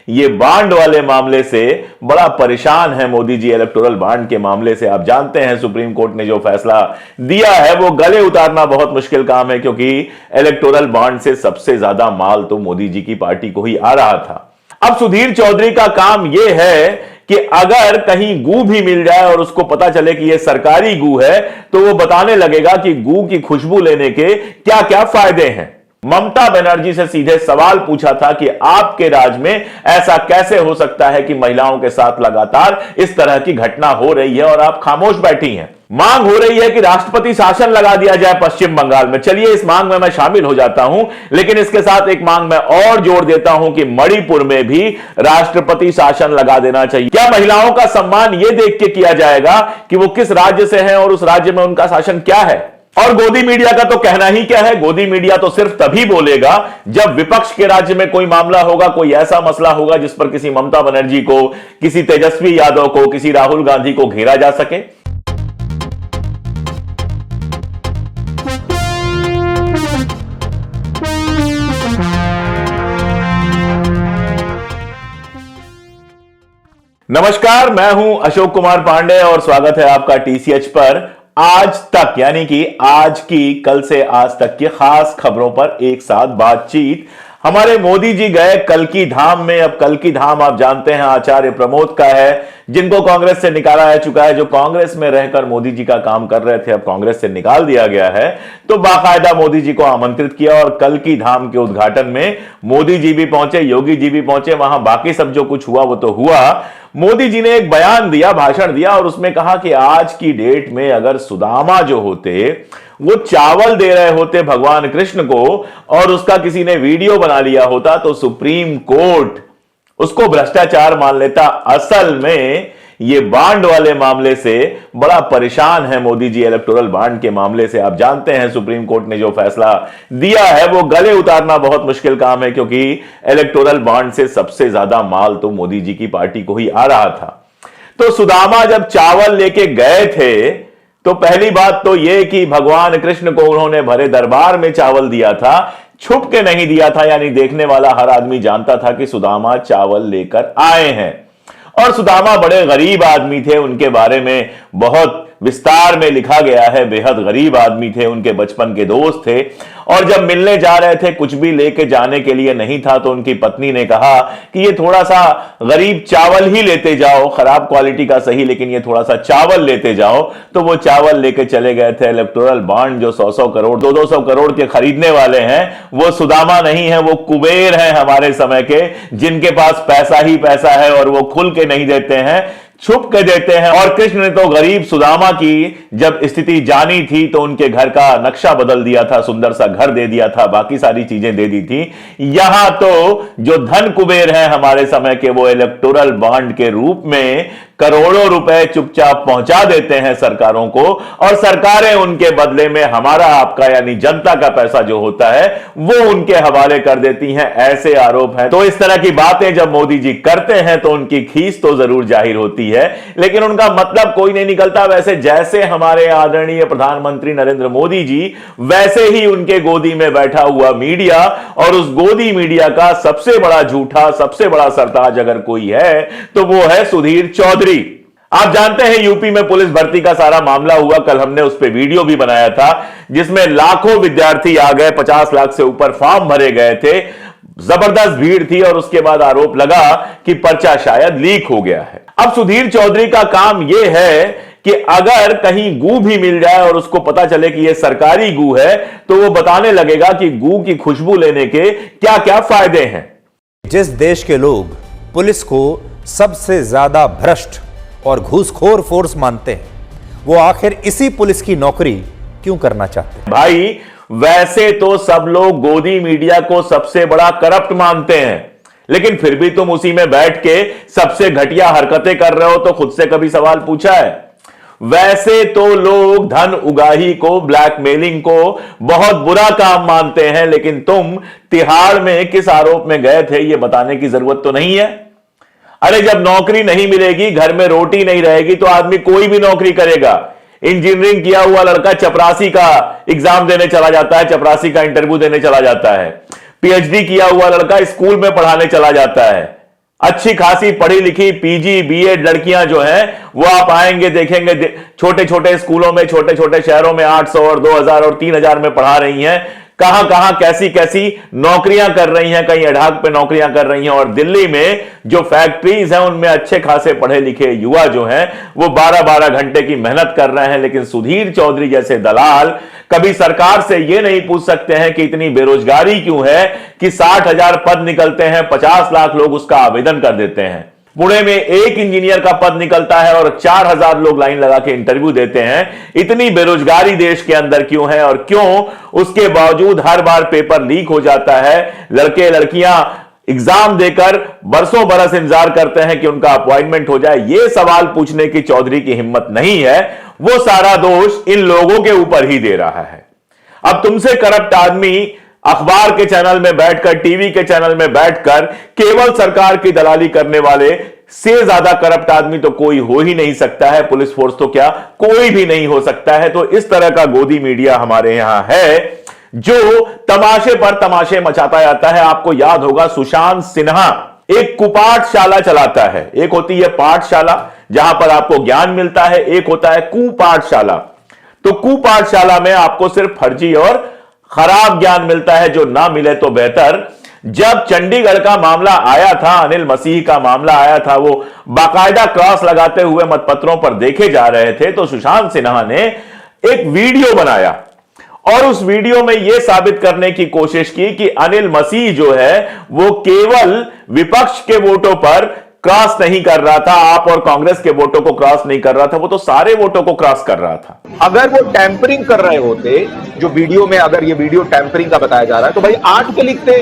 ये बांड वाले मामले से बड़ा परेशान है मोदी जी। इलेक्टोरल बांड के मामले से आप जानते हैं सुप्रीम कोर्ट ने जो फैसला दिया है वो गले उतारना बहुत मुश्किल काम है, क्योंकि इलेक्टोरल बांड से सबसे ज्यादा माल तो मोदी जी की पार्टी को ही आ रहा था। अब सुधीर चौधरी का काम यह है कि अगर कहीं गू भी मिल जाए और उसको पता चले कि यह सरकारी गू है तो वो बताने लगेगा कि गू की खुशबू लेने के क्या क्या फायदे हैं। ममता बनर्जी से सीधे सवाल पूछा था कि आपके राज में ऐसा कैसे हो सकता है कि महिलाओं के साथ लगातार इस तरह की घटना हो रही है और आप खामोश बैठी हैं। मांग हो रही है कि राष्ट्रपति शासन लगा दिया जाए पश्चिम बंगाल में। चलिए इस मांग में मैं शामिल हो जाता हूं, लेकिन इसके साथ एक मांग मैं और जोड़ देता हूं कि मणिपुर में भी राष्ट्रपति शासन लगा देना चाहिए। क्या महिलाओं का सम्मान यह देख के किया जाएगा कि वो किस राज्य से हैं और उस राज्य में उनका शासन क्या है? और गोदी मीडिया का तो कहना ही क्या है। गोदी मीडिया तो सिर्फ तभी बोलेगा जब विपक्ष के राज्य में कोई मामला होगा, कोई ऐसा मसला होगा जिस पर किसी ममता बनर्जी को, किसी तेजस्वी यादव को, किसी राहुल गांधी को घेरा जा सके। नमस्कार, मैं हूं अशोक कुमार पांडे और स्वागत है आपका टीसीएच पर। आज तक यानी कि आज की, कल से आज तक की खास खबरों पर एक साथ बातचीत। हमारे मोदी जी गए कल्कि धाम में। अब कल्कि धाम आप जानते हैं आचार्य प्रमोद का है, जिनको कांग्रेस से निकाला जा चुका है। जो कांग्रेस में रहकर मोदी जी का काम कर रहे थे अब कांग्रेस से निकाल दिया गया है, तो बाकायदा मोदी जी को आमंत्रित किया और कल्कि धाम के उद्घाटन में मोदी जी भी पहुंचे, योगी जी भी पहुंचे। वहां बाकी सब जो कुछ हुआ वो तो हुआ। मोदी जी ने एक बयान दिया, भाषण दिया और उसमें कहा कि आज की डेट में अगर सुदामा जो होते वो चावल दे रहे होते भगवान कृष्ण को और उसका किसी ने वीडियो बना लिया होता तो सुप्रीम कोर्ट उसको भ्रष्टाचार मान लेता। असल में ये बांड वाले मामले से बड़ा परेशान है मोदी जी। इलेक्टोरल बांड के मामले से आप जानते हैं सुप्रीम कोर्ट ने जो फैसला दिया है वो गले उतारना बहुत मुश्किल काम है, क्योंकि इलेक्टोरल बांड से सबसे ज्यादा माल तो मोदी जी की पार्टी को ही आ रहा था। तो सुदामा जब चावल लेके गए थे तो पहली बात तो यह कि भगवान कृष्ण को उन्होंने भरे दरबार में चावल दिया था, छुप के नहीं दिया था। यानी देखने वाला हर आदमी जानता था कि सुदामा चावल लेकर आए हैं। और सुदामा बड़े गरीब आदमी थे, उनके बारे में बहुत विस्तार में लिखा गया है। बेहद गरीब आदमी थे, उनके बचपन के दोस्त थे। और जब मिलने जा रहे थे, कुछ भी लेके जाने के लिए नहीं था, तो उनकी पत्नी ने कहा कि ये थोड़ा सा गरीब चावल ही लेते जाओ, खराब क्वालिटी का सही, लेकिन ये थोड़ा सा चावल लेते जाओ। तो वो चावल लेके चले गए थे। इलेक्टोरल बॉन्ड जो 100-100 करोड़ 200 करोड़ के खरीदने वाले हैं वो सुदामा नहीं है, वो कुबेर हैं हमारे समय के, जिनके पास पैसा ही पैसा है और वो खुल के नहीं देते हैं, छुप के देते हैं। और कृष्ण ने तो गरीब सुदामा की जब स्थिति जानी थी तो उनके घर का नक्शा बदल दिया था, सुंदर सा घर दे दिया था, बाकी सारी चीजें दे दी थी। यहां तो जो धन कुबेर हैं हमारे समय के, वो इलेक्टोरल बॉन्ड के रूप में करोड़ों रुपए चुपचाप पहुंचा देते हैं सरकारों को, और सरकारें उनके बदले में हमारा, आपका यानी जनता का पैसा जो होता है वो उनके हवाले कर देती हैं। ऐसे आरोप हैं। तो इस तरह की बातें जब मोदी जी करते हैं तो उनकी खीस तो जरूर जाहिर होती है, लेकिन उनका मतलब कोई नहीं निकलता। वैसे जैसे हमारे आदरणीय प्रधानमंत्री नरेंद्र मोदी जी, वैसे ही उनके गोदी में बैठा हुआ मीडिया, और उस गोदी मीडिया का सबसे बड़ा झूठा, सबसे बड़ा सरताज अगर कोई है तो वो है सुधीर चौधरी। आप जानते हैं यूपी में पुलिस भर्ती का सारा मामला हुआ। कल हमने उस पर वीडियो भी बनाया था, जिसमें लाखों विद्यार्थी आ गए, 50 लाख से ऊपर फॉर्म भरे गए थे, जबरदस्त भीड़ थी, और उसके बाद आरोप लगा कि पर्चा शायद लीक हो गया है। अब सुधीर चौधरी का काम यह है कि अगर कहीं गू भी मिल जाए और उसको पता चले कि यह सरकारी गू है तो वो बताने लगेगा कि गू की खुशबू लेने के क्या क्या फायदे हैं। जिस देश के लोग पुलिस को सबसे ज्यादा भ्रष्ट और घूसखोर फोर्स मानते हैं, वो आखिर इसी पुलिस की नौकरी क्यों करना चाहते हैं? भाई, वैसे तो सब लोग गोदी मीडिया को सबसे बड़ा करप्ट मानते हैं, लेकिन फिर भी तुम उसी में बैठ के सबसे घटिया हरकतें कर रहे हो, तो खुद से कभी सवाल पूछा है? वैसे तो लोग धन उगाही को, ब्लैकमेलिंग को बहुत बुरा काम मानते हैं, लेकिन तुम तिहाड़ में किस आरोप में गए थे ये बताने की जरूरत तो नहीं है। अरे जब नौकरी नहीं मिलेगी, घर में रोटी नहीं रहेगी, तो आदमी कोई भी नौकरी करेगा। इंजीनियरिंग किया हुआ लड़का चपरासी का एग्जाम देने चला जाता है, चपरासी का इंटरव्यू देने चला जाता है। पीएचडी किया हुआ लड़का स्कूल में पढ़ाने चला जाता है। अच्छी खासी पढ़ी लिखी पीजी बीएड लड़कियां जो हैं वो आप आएंगे देखेंगे छोटे छोटे स्कूलों में छोटे छोटे शहरों में 800 और 2000 और 3000 में पढ़ा रही हैं। कहां कहां कैसी कैसी नौकरियां कर रही हैं, कहीं अढ़ाक पे नौकरियां कर रही हैं। और दिल्ली में जो फैक्ट्रीज हैं उनमें अच्छे खासे पढ़े लिखे युवा जो हैं वो 12-12 घंटे की मेहनत कर रहे हैं। लेकिन सुधीर चौधरी जैसे दलाल कभी सरकार से यह नहीं पूछ सकते हैं कि इतनी बेरोजगारी क्यों है कि 60,000 पद निकलते हैं, 50 लाख लोग उसका आवेदन कर देते हैं। पुणे में एक इंजीनियर का पद निकलता है और 4000 लोग लाइन लगा के इंटरव्यू देते हैं। इतनी बेरोजगारी देश के अंदर क्यों है और क्यों उसके बावजूद हर बार पेपर लीक हो जाता है। लड़के लड़कियां एग्जाम देकर बरसों बरस इंतजार करते हैं कि उनका अपॉइंटमेंट हो जाए। यह सवाल पूछने की चौधरी की हिम्मत नहीं है। वो सारा दोष इन लोगों के ऊपर ही दे रहा है। अब तुमसे करप्ट आदमी अखबार के चैनल में बैठकर, टीवी के चैनल में बैठकर केवल सरकार की दलाली करने वाले से ज्यादा करप्ट आदमी तो कोई हो ही नहीं सकता है। पुलिस फोर्स तो क्या कोई भी नहीं हो सकता है। तो इस तरह का गोदी मीडिया हमारे यहां है जो तमाशे पर तमाशे मचाता जाता है। आपको याद होगा सुशांत सिन्हा एक कुपाठशाला चलाता है। एक होती है पाठशाला जहां पर आपको ज्ञान मिलता है, एक होता है कुपाठशाला। तो कुपाठशाला में आपको सिर्फ फर्जी और खराब ज्ञान मिलता है, जो ना मिले तो बेहतर। जब चंडीगढ़ का मामला आया था, अनिल मसीह का मामला आया था, वो बाकायदा क्रॉस लगाते हुए मतपत्रों पर देखे जा रहे थे, तो सुशांत सिन्हा ने एक वीडियो बनाया और उस वीडियो में यह साबित करने की कोशिश की कि अनिल मसीह जो है वो केवल विपक्ष के वोटों पर क्रॉस नहीं कर रहा था, आप और कांग्रेस के वोटों को क्रॉस नहीं कर रहा था, वो तो सारे वोटों को क्रॉस कर रहा था। अगर वो टैंपरिंग कर रहे होते, जो वीडियो में अगर ये वीडियो टैंपरिंग का बताया जा रहा है, तो भाई 8 पे लिखते,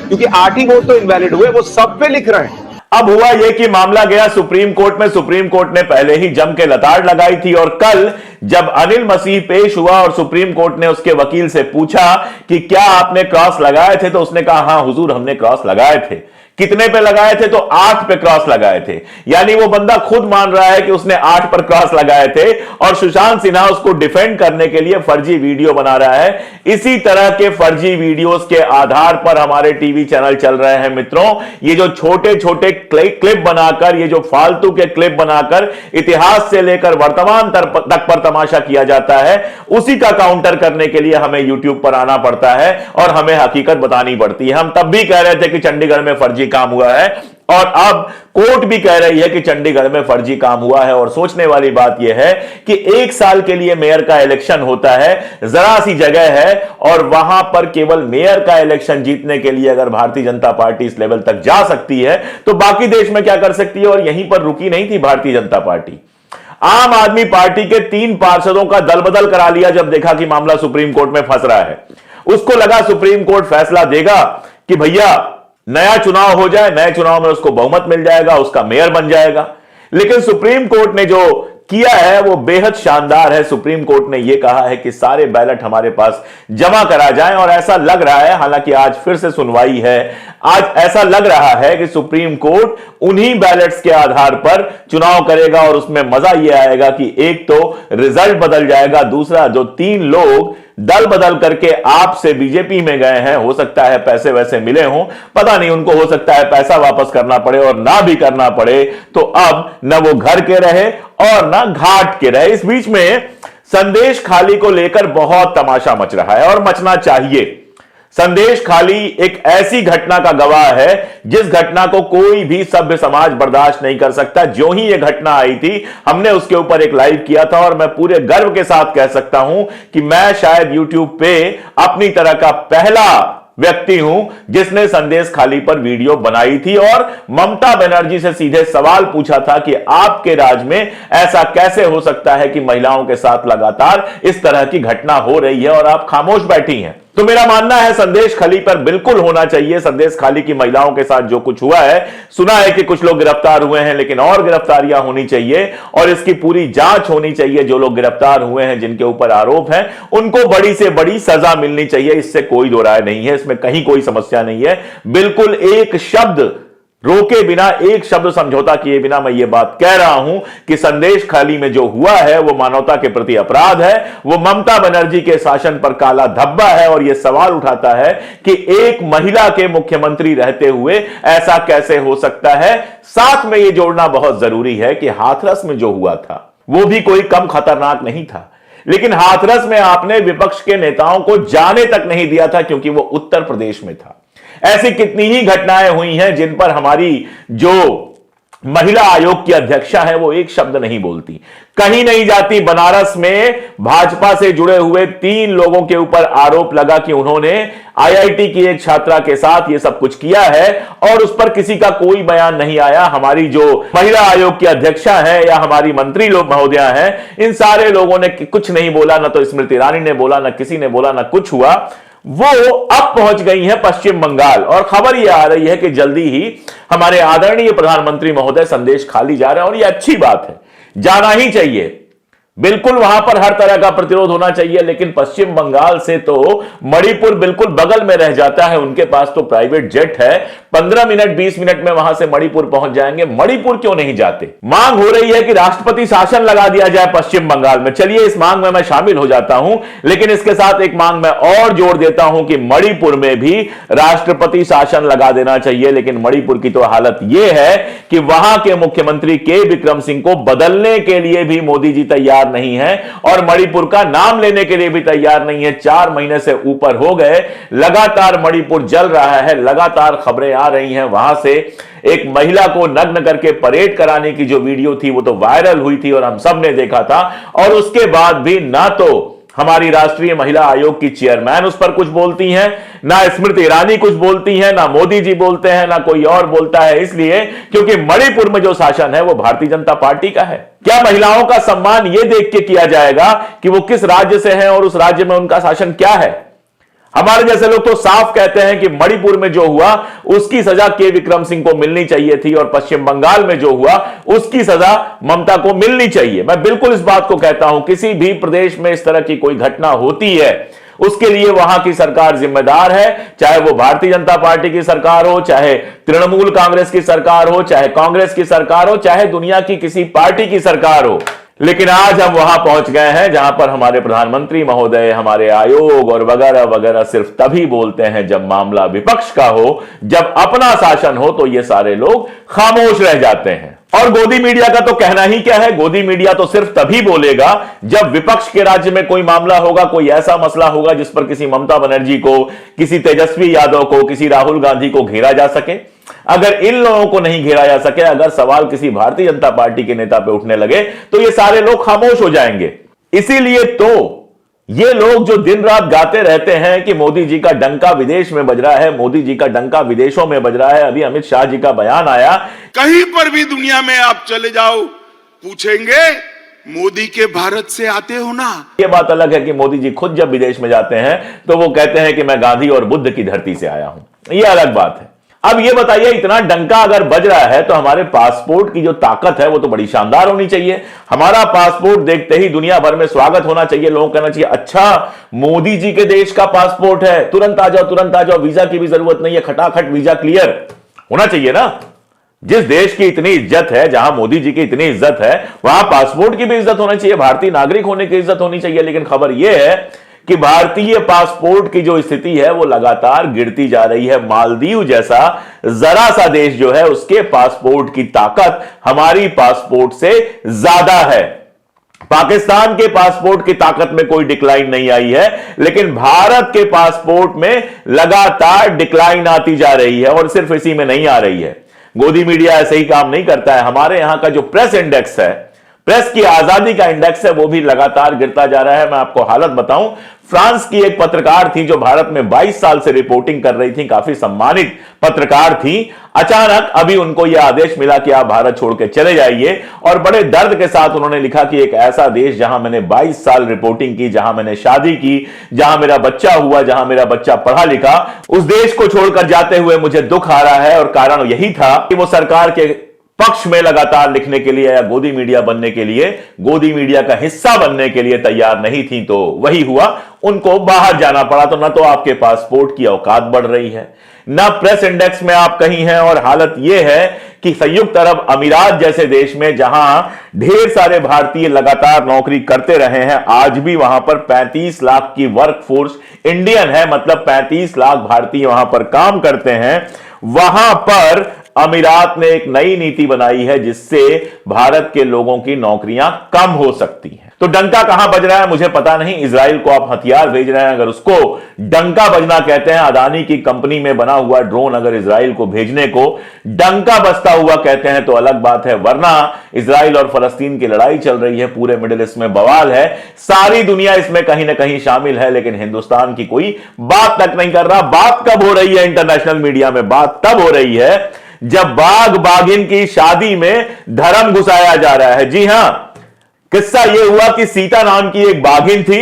क्योंकि 8 ही वोट तो इनवैलिड हुए, वो सब पे लिख रहे हैं। अब हुआ यह कि मामला गया सुप्रीम कोर्ट में। सुप्रीम कोर्ट ने पहले ही जम के लताड़ लगाई थी और कल जब अनिल मसीह पेश हुआ और सुप्रीम कोर्ट ने उसके वकील से पूछा कि क्या आपने क्रॉस लगाए थे, तो उसने कहा हां हुजूर हमने क्रॉस लगाए थे। कितने पे लगाए थे, तो 8 पे क्रॉस लगाए थे। यानी वो बंदा खुद मान रहा है कि उसने 8 पर क्रॉस लगाए थे और सुशांत सिन्हा उसको डिफेंड करने के लिए फर्जी वीडियो बना रहा है। इसी तरह के फर्जी वीडियोस के आधार पर हमारे टीवी चैनल चल रहे हैं मित्रों। ये जो छोटे छोटे क्लिप बनाकर, ये जो फालतू के क्लिप बनाकर इतिहास से लेकर वर्तमान तक पर तमाशा किया जाता है, उसी का काउंटर करने के लिए हमें यूट्यूब पर आना पड़ता है और हमें हकीकत बतानी पड़ती है। हम तब भी कह रहे थे कि चंडीगढ़ में फर्जी काम हुआ है और अब कोर्ट भी कह रही है कि चंडीगढ़ में फर्जी काम हुआ है। और सोचने वाली बात यह है कि 1 साल के लिए मेयर का इलेक्शन होता है, जरा सी जगह है और वहां पर केवल मेयर का इलेक्शन जीतने के लिए अगर भारतीय जनता पार्टी इस लेवल तक जा सकती है तो बाकी देश में क्या कर सकती है। और यहीं पर रुकी नहीं थी भारतीय जनता पार्टी। आम आदमी पार्टी के 3 पार्षदों का दल बदल करा लिया जब देखा कि मामला सुप्रीम कोर्ट में फंस रहा है। उसको लगा सुप्रीम कोर्ट फैसला देगा कि भैया नया चुनाव हो जाए, नए चुनाव में उसको बहुमत मिल जाएगा, उसका मेयर बन जाएगा। लेकिन सुप्रीम कोर्ट ने जो किया है वो बेहद शानदार है। सुप्रीम कोर्ट ने यह कहा है कि सारे बैलेट हमारे पास जमा करा जाएं और ऐसा लग रहा है, हालांकि आज फिर से सुनवाई है, आज ऐसा लग रहा है कि सुप्रीम कोर्ट उन्हीं बैलेट्स के आधार पर चुनाव करेगा और उसमें मजा यह आएगा कि एक तो रिजल्ट बदल जाएगा, दूसरा जो 3 लोग दल बदल करके आप से बीजेपी में गए हैं, हो सकता है पैसे वैसे मिले हों, पता नहीं, उनको हो सकता है पैसा वापस करना पड़े और ना भी करना पड़े, तो अब न वो घर के रहे और ना घाट के रहे। इस बीच में संदेश खाली को लेकर बहुत तमाशा मच रहा है और मचना चाहिए। संदेश खाली एक ऐसी घटना का गवाह है जिस घटना को कोई भी सभ्य समाज बर्दाश्त नहीं कर सकता। जो ही यह घटना आई थी हमने उसके ऊपर एक लाइव किया था और मैं पूरे गर्व के साथ कह सकता हूं कि मैं शायद YouTube पे अपनी तरह का पहला व्यक्ति हूं जिसने संदेश खाली पर वीडियो बनाई थी और ममता बनर्जी से सीधे सवाल पूछा था कि आपके राज में ऐसा कैसे हो सकता है कि महिलाओं के साथ लगातार इस तरह की घटना हो रही है और आप खामोश बैठी हैं। तो मेरा मानना है संदेश खाली पर बिल्कुल होना चाहिए। संदेश खाली की महिलाओं के साथ जो कुछ हुआ है, सुना है कि कुछ लोग गिरफ्तार हुए हैं, लेकिन और गिरफ्तारियां होनी चाहिए और इसकी पूरी जांच होनी चाहिए। जो लोग गिरफ्तार हुए हैं, जिनके ऊपर आरोप हैं, उनको बड़ी से बड़ी सजा मिलनी चाहिए। इससे कोई दो राय नहीं है, इसमें कहीं कोई समस्या नहीं है। बिल्कुल एक शब्द रोके बिना, एक शब्द समझौता किए बिना मैं ये बात कह रहा हूं कि संदेश खाली में जो हुआ है वो मानवता के प्रति अपराध है, वो ममता बनर्जी के शासन पर काला धब्बा है। और यह सवाल उठाता है कि एक महिला के मुख्यमंत्री रहते हुए ऐसा कैसे हो सकता है। साथ में यह जोड़ना बहुत जरूरी है कि हाथरस में जो हुआ था वो भी कोई कम खतरनाक नहीं था, लेकिन हाथरस में आपने विपक्ष के नेताओं को जाने तक नहीं दिया था क्योंकि वो उत्तर प्रदेश में था। ऐसी कितनी ही घटनाएं हुई हैं जिन पर हमारी जो महिला आयोग की अध्यक्षा है वो एक शब्द नहीं बोलती, कहीं नहीं जाती। बनारस में भाजपा से जुड़े हुए 3 लोगों के ऊपर आरोप लगा कि उन्होंने आईआईटी की एक छात्रा के साथ ये सब कुछ किया है और उस पर किसी का कोई बयान नहीं आया। हमारी जो महिला आयोग की अध्यक्षा है या हमारी मंत्री लोग महोदया हैं, इन सारे लोगों ने कुछ नहीं बोला, ना तो स्मृति ईरानी ने बोला, ना किसी ने बोला, ना कुछ हुआ। वो अब पहुंच गई हैं पश्चिम बंगाल और खबर यह आ रही है कि जल्दी ही हमारे आदरणीय प्रधानमंत्री महोदय संदेश खाली जा रहे हैं और यह अच्छी बात है, जाना ही चाहिए। बिल्कुल वहां पर हर तरह का प्रतिरोध होना चाहिए, लेकिन पश्चिम बंगाल से तो मणिपुर बिल्कुल बगल में रह जाता है। उनके पास तो प्राइवेट जेट है, 15 मिनट 20 मिनट में वहां से मणिपुर पहुंच जाएंगे। मणिपुर क्यों नहीं जाते? मांग हो रही है कि राष्ट्रपति शासन लगा दिया जाए पश्चिम बंगाल में। चलिए इस मांग में मैं शामिल हो जाता हूं, लेकिन इसके साथ एक मांग मैं और जोड़ देता हूं कि मणिपुर में भी राष्ट्रपति शासन लगा देना चाहिए। लेकिन मणिपुर की तो हालत यह है कि वहां के मुख्यमंत्री के विक्रम सिंह को बदलने के लिए भी मोदी जी तैयार नहीं है और मणिपुर का नाम लेने के लिए भी तैयार नहीं है। 4 महीने से ऊपर हो गए, लगातार मणिपुर जल रहा है। लगातार खबरें आ रही हैं वहां से एक महिला को नग्न करके परेड कराने की जो वीडियो थी वो तो वायरल हुई थी और हम सब ने देखा था। और उसके बाद भी ना तो हमारी राष्ट्रीय महिला आयोग की चेयरमैन उस पर कुछ बोलती हैं, ना स्मृति ईरानी कुछ बोलती हैं, ना मोदी जी बोलते हैं, ना कोई और बोलता है। इसलिए क्योंकि मणिपुर में जो शासन है वो भारतीय जनता पार्टी का है। क्या महिलाओं का सम्मान यह देख के किया जाएगा कि वो किस राज्य से हैं और उस राज्य में उनका शासन क्या है? हमारे जैसे लोग तो साफ कहते हैं कि मणिपुर में जो हुआ उसकी सजा के विक्रम सिंह को मिलनी चाहिए थी और पश्चिम बंगाल में जो हुआ उसकी सजा ममता को मिलनी चाहिए। मैं बिल्कुल इस बात को कहता हूं, किसी भी प्रदेश में इस तरह की कोई घटना होती है उसके लिए वहां की सरकार जिम्मेदार है, चाहे वो भारतीय जनता पार्टी की सरकार हो, चाहे तृणमूल कांग्रेस की सरकार हो, चाहे कांग्रेस की सरकार हो, चाहे दुनिया की किसी पार्टी की सरकार हो। लेकिन आज हम वहां पहुंच गए हैं जहां पर हमारे प्रधानमंत्री महोदय, हमारे आयोग और वगैरह वगैरह सिर्फ तभी बोलते हैं जब मामला विपक्ष का हो। जब अपना शासन हो तो ये सारे लोग खामोश रह जाते हैं। और गोदी मीडिया का तो कहना ही क्या है, गोदी मीडिया तो सिर्फ तभी बोलेगा जब विपक्ष के राज्य में कोई मामला होगा, कोई ऐसा मसला होगा जिस पर किसी ममता बनर्जी को, किसी तेजस्वी यादव को, किसी राहुल गांधी को घेरा जा सके। अगर इन लोगों को नहीं घेरा जा सके, अगर सवाल किसी भारतीय जनता पार्टी के नेता पे उठने लगे तो ये सारे लोग खामोश हो जाएंगे। इसीलिए तो ये लोग जो दिन रात गाते रहते हैं कि मोदी जी का डंका विदेश में बज रहा है, मोदी जी का डंका विदेशों में बज रहा है। अभी अमित शाह जी का बयान आया, कहीं पर भी दुनिया में आप चले जाओ पूछेंगे मोदी के भारत से आते हो ना। ये बात अलग है कि मोदी जी खुद जब विदेश में जाते हैं तो वो कहते हैं कि मैं गांधी और बुद्ध की धरती से आया हूं। ये अलग बात है। अब ये बताइए, इतना डंका अगर बज रहा है तो हमारे पासपोर्ट की जो ताकत है वो तो बड़ी शानदार होनी चाहिए। हमारा पासपोर्ट देखते ही दुनिया भर में स्वागत होना चाहिए। लोगों को कहना चाहिए, अच्छा मोदी जी के देश का पासपोर्ट है, तुरंत आ जाओ, तुरंत आ जाओ, वीजा की भी जरूरत नहीं है, खटाखट वीजा क्लियर होना चाहिए ना। जिस देश की इतनी इज्जत है, जहां मोदी जी की इतनी इज्जत है, वहां पासपोर्ट की भी इज्जत होनी चाहिए, भारतीय नागरिक होने की इज्जत होनी चाहिए। लेकिन खबर यह है कि भारतीय पासपोर्ट की जो स्थिति है वो लगातार गिरती जा रही है। मालदीव जैसा जरा सा देश जो है उसके पासपोर्ट की ताकत हमारी पासपोर्ट से ज्यादा है। पाकिस्तान के पासपोर्ट की ताकत में कोई डिक्लाइन नहीं आई है, लेकिन भारत के पासपोर्ट में लगातार डिक्लाइन आती जा रही है। और सिर्फ इसी में नहीं आ रही है, गोदी मीडिया ऐसे ही काम नहीं करता है। हमारे यहां का जो प्रेस इंडेक्स है, प्रेस की आजादी का इंडेक्स है, वो भी लगातार गिरता जा रहा है। मैं आपको हालत बताऊं, फ्रांस की एक पत्रकार थी जो भारत में 22 साल से रिपोर्टिंग कर रही थी, काफी सम्मानित पत्रकार थी। अचानक अभी उनको यह आदेश मिला कि आप भारत छोड़ के चले जाइए, और बड़े दर्द के साथ उन्होंने लिखा कि एक ऐसा देश जहां मैंने 22 साल रिपोर्टिंग की, जहां मैंने शादी की, जहां मेरा बच्चा हुआ, जहां मेरा बच्चा पढ़ा लिखा, उस देश को छोड़कर जाते हुए मुझे दुख आ रहा है। और कारण यही था कि वो सरकार के पक्ष में लगातार लिखने के लिए या गोदी मीडिया बनने के लिए, गोदी मीडिया का हिस्सा बनने के लिए तैयार नहीं थी, तो वही हुआ, उनको बाहर जाना पड़ा। तो ना तो आपके पासपोर्ट की औकात बढ़ रही है, ना प्रेस इंडेक्स में आप कहीं हैं, और हालत यह है कि संयुक्त अरब अमीरात जैसे देश में जहां ढेर सारे भारतीय लगातार नौकरी करते रहे हैं, आज भी वहां पर 35 लाख की वर्कफोर्स इंडियन है, मतलब 35 लाख भारतीय वहां पर काम करते हैं। वहां पर अमीरात ने एक नई नीति बनाई है जिससे भारत के लोगों की नौकरियां कम हो सकती हैं। तो डंका कहां बज रहा है मुझे पता नहीं। इजराइल को आप हथियार भेज रहे हैं, अगर उसको डंका बजना कहते हैं, अदानी की कंपनी में बना हुआ ड्रोन अगर इजराइल को भेजने को डंका बजता हुआ कहते हैं तो अलग बात है, वरना इजराइल और फलस्तीन की लड़ाई चल रही है, पूरे मिडिल ईस्ट में बवाल है, सारी दुनिया इसमें कहीं ना कहीं शामिल है, लेकिन हिंदुस्तान की कोई बात तक नहीं कर रहा। बात कब हो रही है इंटरनेशनल मीडिया में? बात तब हो रही है जब बाघ बाघिन की शादी में धर्म घुसाया जा रहा है। जी हां, किस्सा यह हुआ कि सीता नाम की एक बाघिन थी,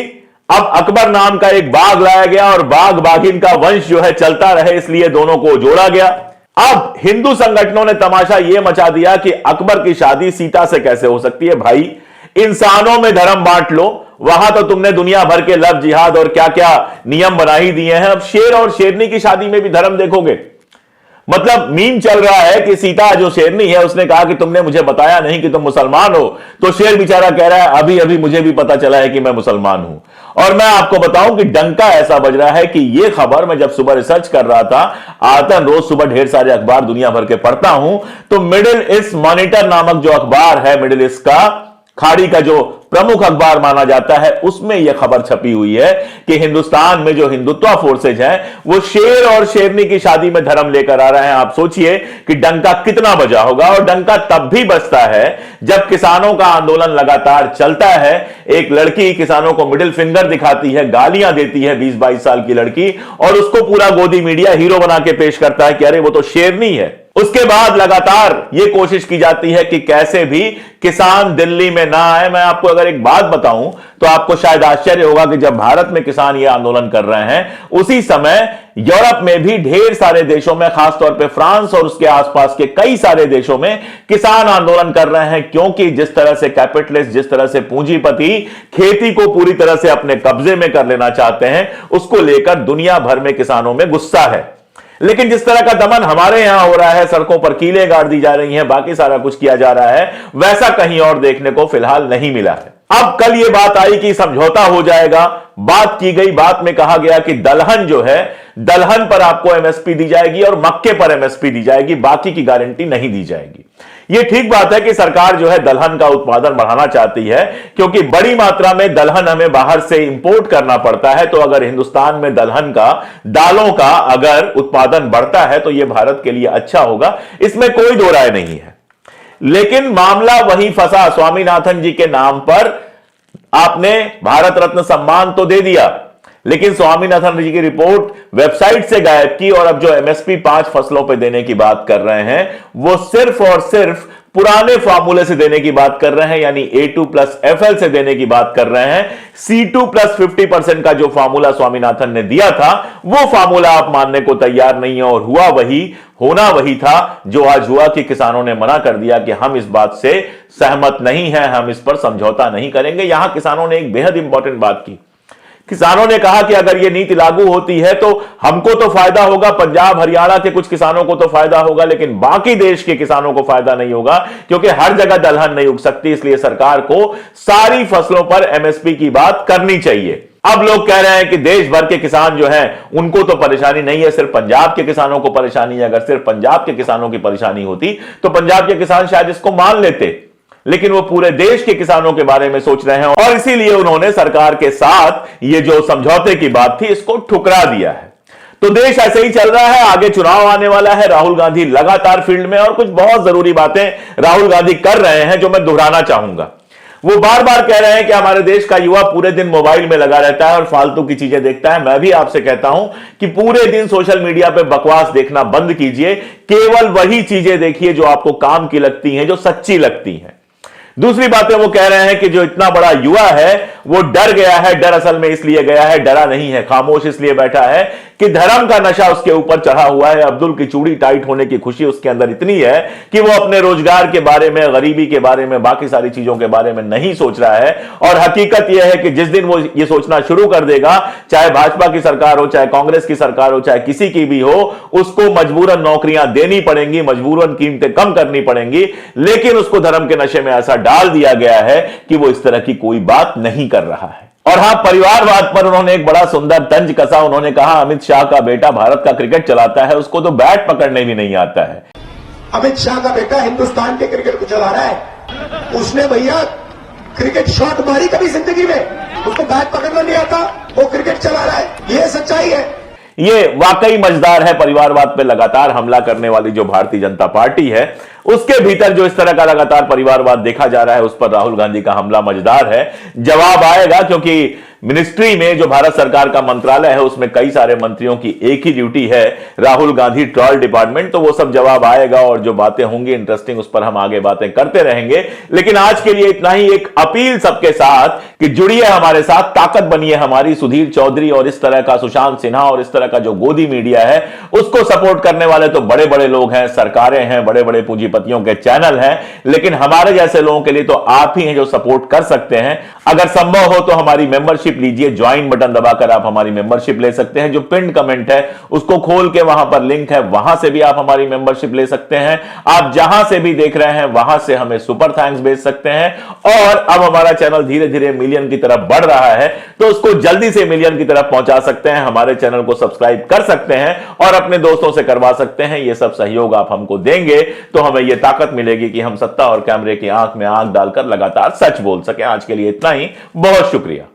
अब अकबर नाम का एक बाघ लाया गया और बाघ बाघिन का वंश जो है चलता रहे, इसलिए दोनों को जोड़ा गया। अब हिंदू संगठनों ने तमाशा यह मचा दिया कि अकबर की शादी सीता से कैसे हो सकती है। भाई, इंसानों में धर्म बांट लो, वहां तो तुमने दुनिया भर के लव जिहाद और क्या क्या नियम बना ही दिए हैं, अब शेर और शेरनी की शादी में भी धर्म देखोगे। मतलब मीम चल रहा है कि सीता जो शेरनी है उसने कहा कि तुमने मुझे बताया नहीं कि तुम मुसलमान हो, तो शेर बेचारा कह रहा है अभी अभी मुझे भी पता चला है कि मैं मुसलमान हूं। और मैं आपको बताऊं कि डंका ऐसा बज रहा है कि यह खबर मैं जब सुबह रिसर्च कर रहा था, आतन रोज सुबह ढेर सारे अखबार दुनिया भर के पढ़ता हूं, तो मिडिल ईस्ट मॉनिटर नामक जो अखबार है, मिडिल ईस्ट का खाड़ी का जो प्रमुख अखबार माना जाता है, उसमें यह खबर छपी हुई है कि हिंदुस्तान में जो हिंदुत्व फोर्सेज हैं वो शेर और शेरनी की शादी में धर्म लेकर आ रहे हैं। आप सोचिए कि डंका कितना बजा होगा, और डंका तब भी बजता है जब किसानों का आंदोलन लगातार चलता है। एक लड़की किसानों को मिडिल फिंगर दिखाती है, गालियां देती है, 20-22 साल की लड़की, और उसको पूरा गोदी मीडिया हीरो बना के पेश करता है कि अरे वो तो शेरनी है। उसके बाद लगातार यह कोशिश की जाती है कि कैसे भी किसान दिल्ली में ना आए। मैं आपको अगर एक बात बताऊं तो आपको शायद आश्चर्य होगा कि जब भारत में किसान यह आंदोलन कर रहे हैं, उसी समय यूरोप में भी ढेर सारे देशों में, खासतौर पे फ्रांस और उसके आसपास के कई सारे देशों में किसान आंदोलन कर रहे हैं, क्योंकि जिस तरह से कैपिटलिस्ट, जिस तरह से पूंजीपति खेती को पूरी तरह से अपने कब्जे में कर लेना चाहते हैं, उसको लेकर दुनिया भर में किसानों में गुस्सा है। लेकिन जिस तरह का दमन हमारे यहां हो रहा है, सड़कों पर कीलें गाड़ दी जा रही हैं, बाकी सारा कुछ किया जा रहा है, वैसा कहीं और देखने को फिलहाल नहीं मिला है। अब कल यह बात आई कि समझौता हो जाएगा, बात की गई, बात में कहा गया कि दलहन जो है, दलहन पर आपको एमएसपी दी जाएगी और मक्के पर एमएसपी दी जाएगी, बाकी की गारंटी नहीं दी जाएगी। यह ठीक बात है कि सरकार जो है दलहन का उत्पादन बढ़ाना चाहती है, क्योंकि बड़ी मात्रा में दलहन हमें बाहर से इंपोर्ट करना पड़ता है। तो अगर हिंदुस्तान में दलहन का, दालों का अगर उत्पादन बढ़ता है तो यह भारत के लिए अच्छा होगा, इसमें कोई दो राय नहीं है। लेकिन मामला वहीं फंसा, स्वामीनाथन जी के नाम पर आपने भारत रत्न सम्मान तो दे दिया, लेकिन स्वामीनाथन जी की रिपोर्ट वेबसाइट से गायब की, और अब जो एमएसपी 5 फसलों पे देने की बात कर रहे हैं वो सिर्फ और सिर्फ पुराने फार्मूले से देने की बात कर रहे हैं, यानी A2+FL से देने की बात कर रहे हैं। C2+50% का जो फार्मूला स्वामीनाथन ने दिया था, वो फार्मूला आप मानने को तैयार नहीं है, और हुआ वही, होना वही था जो आज हुआ कि किसानों ने मना कर दिया कि हम इस बात से सहमत नहीं हैं, हम इस पर समझौता नहीं करेंगे। यहां किसानों ने एक बेहद इंपॉर्टेंट बात की। किसानों ने कहा कि अगर यह नीति लागू होती है तो हमको तो फायदा होगा, पंजाब हरियाणा के कुछ किसानों को तो फायदा होगा, लेकिन बाकी देश के किसानों को फायदा नहीं होगा, क्योंकि हर जगह दलहन नहीं उग सकती। इसलिए सरकार को सारी फसलों पर एमएसपी की बात करनी चाहिए। अब लोग कह रहे हैं कि देश भर के किसान जो हैं उनको तो परेशानी नहीं है, सिर्फ पंजाब के किसानों को परेशानी है। अगर सिर्फ पंजाब के किसानों की परेशानी होती तो पंजाब के किसान शायद इसको मान लेते, लेकिन वो पूरे देश के किसानों के बारे में सोच रहे हैं, और इसीलिए उन्होंने सरकार के साथ ये जो समझौते की बात थी इसको ठुकरा दिया है। तो देश ऐसे ही चल रहा है, आगे चुनाव आने वाला है, राहुल गांधी लगातार फील्ड में, और कुछ बहुत जरूरी बातें राहुल गांधी कर रहे हैं जो मैं दोहराना चाहूंगा। वो बार बार कह रहे हैं कि हमारे देश का युवा पूरे दिन मोबाइल में लगा रहता है और फालतू की चीजें देखता है। मैं भी आपसे कहता हूं कि पूरे दिन सोशल मीडिया पे बकवास देखना बंद कीजिए, केवल वही चीजें देखिए जो आपको काम की लगती हैं, जो सच्ची लगती हैं। दूसरी बातें वो कह रहे हैं कि जो इतना बड़ा युवा है वो डर गया है। डर असल में इसलिए गया है, डरा नहीं है, खामोश इसलिए बैठा है कि धर्म का नशा उसके ऊपर चढ़ा हुआ है। अब्दुल की चूड़ी टाइट होने की खुशी उसके अंदर इतनी है कि वो अपने रोजगार के बारे में, गरीबी के बारे में, बाकी सारी चीजों के बारे में नहीं सोच रहा है। और हकीकत यह है कि जिस दिन वो ये सोचना शुरू कर देगा, चाहे भाजपा की सरकार हो, चाहे कांग्रेस की सरकार हो, चाहे किसी की भी हो, उसको मजबूरन नौकरियां देनी पड़ेंगी, मजबूरन कीमतें कम करनी पड़ेंगी। लेकिन उसको धर्म के नशे में ऐसा डाल दिया गया है कि वो इस तरह की कोई बात नहीं कर रहा है। और हां, परिवारवाद पर उन्होंने एक बड़ा सुंदर तंज कसा। उन्होंने कहा अमित शाह का बेटा भारत का क्रिकेट चलाता है, उसको तो बैट पकड़ने भी नहीं आता है। अमित शाह का बेटा हिंदुस्तान के क्रिकेट को चला रहा है। उसने भैया क्रिकेट शॉट मारी कभी जिंदगी में, उसको बैट पकड़ना नहीं आता, वो क्रिकेट चला रहा है। ये सच्चाई है। ये वाकई मजेदार है। परिवारवाद पे लगातार हमला करने वाली जो भारतीय जनता पार्टी है, उसके भीतर जो इस तरह का लगातार परिवारवाद देखा जा रहा है, उस पर राहुल गांधी का हमला मजेदार है। जवाब आएगा, क्योंकि मिनिस्ट्री में जो भारत सरकार का मंत्रालय है, उसमें कई सारे मंत्रियों की एक ही ड्यूटी है, राहुल गांधी ट्रॉल डिपार्टमेंट। तो वो सब जवाब आएगा और जो बातें होंगी इंटरेस्टिंग, उस पर हम आगे बातें करते रहेंगे। लेकिन आज के लिए इतना ही। एक अपील सबके साथ कि जुड़िए हमारे साथ, ताकत बनिए हमारी। सुधीर चौधरी और इस तरह का सुशांत सिन्हा और इस तरह का जो गोदी मीडिया है, उसको सपोर्ट करने वाले तो बड़े बड़े लोग हैं, सरकारें हैं, बड़े बड़े पूंजीपतियों के चैनल हैं। लेकिन हमारे जैसे लोगों के लिए तो आप ही हैं जो सपोर्ट कर सकते हैं। अगर संभव हो तो हमारी मेंबरशिप लीजिए, ज्वाइन बटन दबाकर आप हमारी मेंबरशिप ले सकते हैं। जो पिन कमेंट है उसको खोल के वहां पर लिंक है, वहां से भी आप हमारी मेंबरशिप ले सकते हैं। आप जहां से भी देख रहे हैं वहां से हमें सुपर थैंक्स भेज सकते हैं। और अब हमारा चैनल धीरे धीरे मिलियन की तरफ बढ़ रहा है, तो उसको जल्दी से मिलियन की तरफ पहुंचा सकते हैं। हमारे चैनल को सब्सक्राइब कर सकते हैं और अपने दोस्तों से करवा सकते हैं। यह सब सहयोग आप हमको देंगे तो हमें यह ताकत मिलेगी कि हम सत्ता और कैमरे की आंख में आंख डालकर लगातार सच बोल सकें। आज के लिए इतना ही, बहुत शुक्रिया।